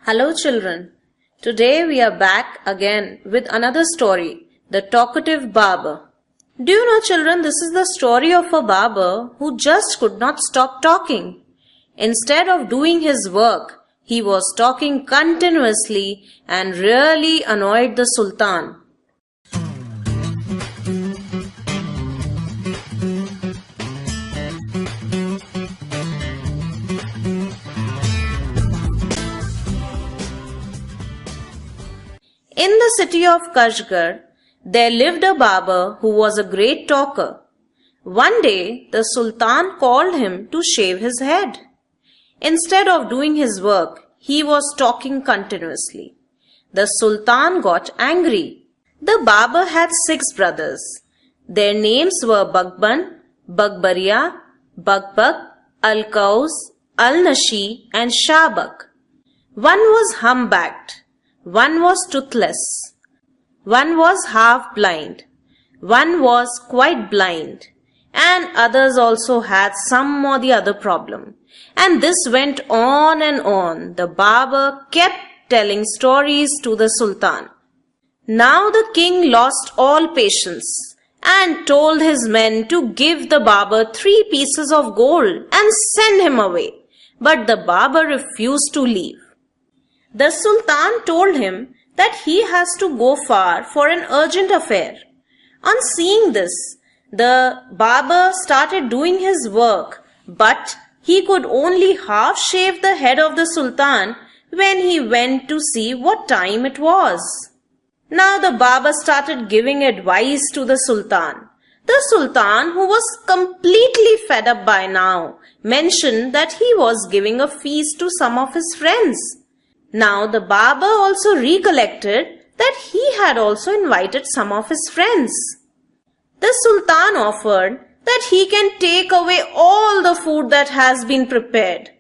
Hello children, today we are back again with another story, The Talkative Barber. Do you know children, this is the story of a barber who just could not stop talking. Instead of doing his work, he was talking continuously and really annoyed the Sultan. In the city of Kashgar, there lived a barber who was a great talker. One day, the Sultan called him to shave his head. Instead of doing his work, he was talking continuously. The Sultan got angry. The barber had 6 brothers. Their names were Bagban, Bagbaria, Bagbag, Alkaus, Alnashi and Shabak. One was humbacked. One was toothless, one was half blind, one was quite blind, and others also had some or the other problem. And this went on and on. The barber kept telling stories to the Sultan. Now the king lost all patience and told his men to give the barber 3 pieces of gold and send him away. But the barber refused to leave. The Sultan told him that he has to go far for an urgent affair. On seeing this, the barber started doing his work, but he could only half shave the head of the Sultan when he went to see what time it was. Now the barber started giving advice to the Sultan. The Sultan, who was completely fed up by now, mentioned that he was giving a feast to some of his friends. Now the barber also recollected that he had also invited some of his friends. The Sultan offered that he can take away all the food that has been prepared.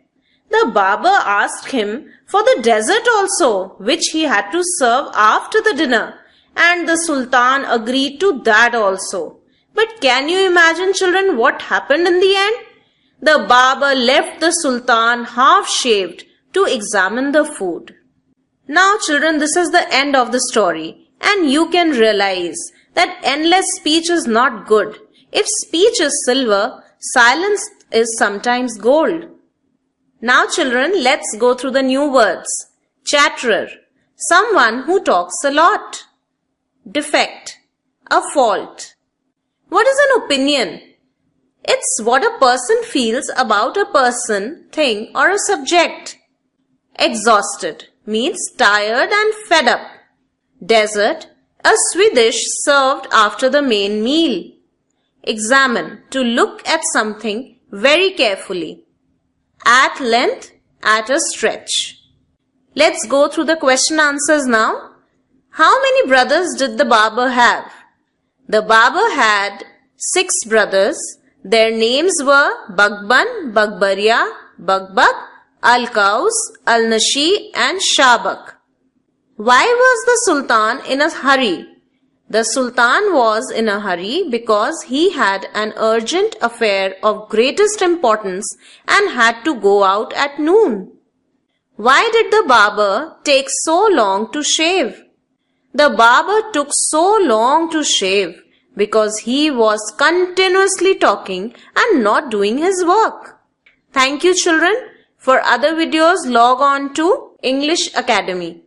The barber asked him for the dessert also, which he had to serve after the dinner, and the Sultan agreed to that also. But can you imagine, children, what happened in the end? The barber left the Sultan half-shaved to examine the food. Now children, this is the end of the story, and you can realize that endless speech is not good. If speech is silver, silence is sometimes gold. Now children, let's go through the new words. Chatterer, someone who talks a lot. Defect, a fault. What is an opinion? It's what a person feels about a person, thing or a subject. Exhausted means tired and fed up. Dessert, a Swedish served after the main meal. Examine, to look at something very carefully. At length, at a stretch. Let's go through the question answers now. How many brothers did the barber have? The barber had 6 brothers. Their names were Bagban, Bagbaria, Bagbag, Alkaus, Alnashi and Shabak. Why was the Sultan in a hurry? The Sultan was in a hurry because he had an urgent affair of greatest importance and had to go out at noon. Why did the barber take so long to shave? The barber took so long to shave because he was continuously talking and not doing his work. Thank you children. For other videos, log on to English Academy.